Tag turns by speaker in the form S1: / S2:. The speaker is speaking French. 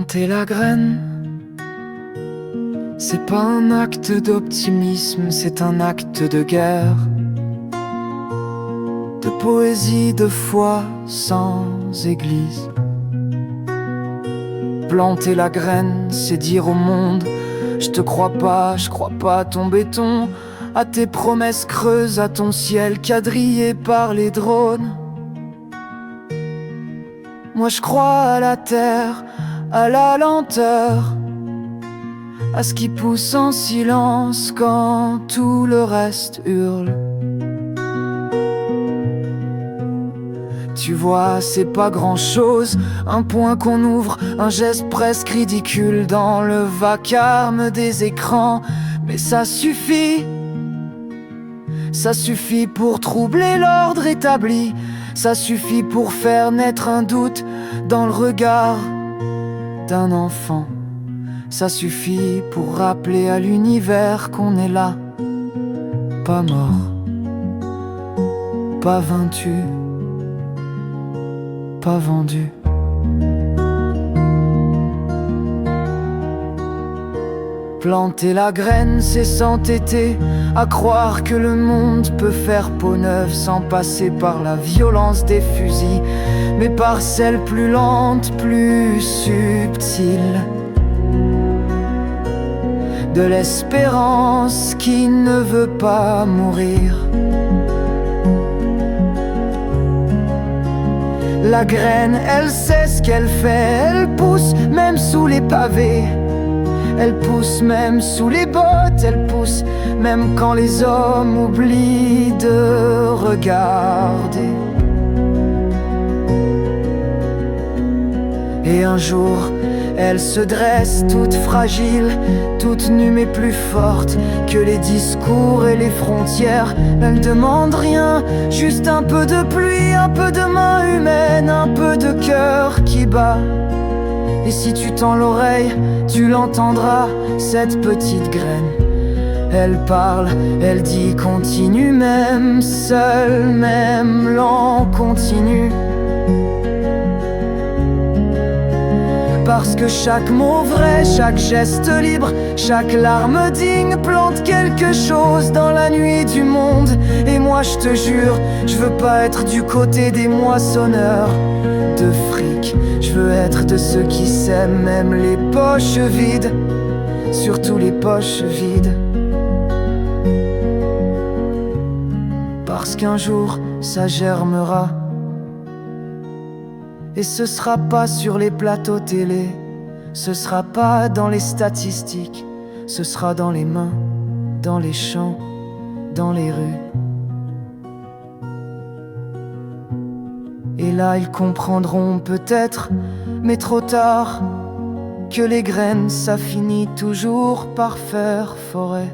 S1: Planter la graine, c'est pas un acte d'optimisme, c'est un acte de guerre, de poésie, de foi sans église. Planter la graine, c'est dire au monde: je te crois pas, je crois pas à ton béton, à tes promesses creuses, à ton ciel quadrillé par les drones. Moi je crois à la terre, à la lenteur, à ce qui pousse en silence quand tout le reste hurle. Tu vois, c'est pas grand-chose, un point qu'on ouvre, un geste presque ridicule dans le vacarme des écrans, mais ça suffit. Ça suffit pour troubler l'ordre établi, ça suffit pour faire naître un doute dans le regard d'un enfant. Ça suffit pour rappeler à l'univers qu'on est là, pas mort, pas vaincu, pas vendu. Planter la graine, c'est s'entêter à croire que le monde peut faire peau neuve sans passer par la violence des fusils, mais par celle plus lente, plus subtile, de l'espérance qui ne veut pas mourir. La graine, elle sait ce qu'elle fait, elle pousse même sous les pavés. Elle pousse même sous les bottes, elle pousse même quand les hommes oublient de regarder. Et un jour, elle se dresse toute fragile, toute nue mais plus forte que les discours et les frontières. Elle demande rien, juste un peu de pluie, un peu de main humaine, un peu de cœur qui bat. Et si tu tends l'oreille, tu l'entendras, cette petite graine. Elle parle, elle dit continue, même seul, même lent, continue. Parce que chaque mot vrai, chaque geste libre, chaque larme digne plante quelque chose dans la nuit du monde. Et moi je te jure, je veux pas être du côté des moissonneurs de fric. Je veux être de ceux qui s'aiment, même les poches vides, surtout les poches vides. Parce qu'un jour ça germera, et ce sera pas sur les plateaux télé, ce sera pas dans les statistiques, ce sera dans les mains, dans les champs, dans les rues. Et là ils comprendront peut-être, mais trop tard, que les graines ça finit toujours par faire forêt.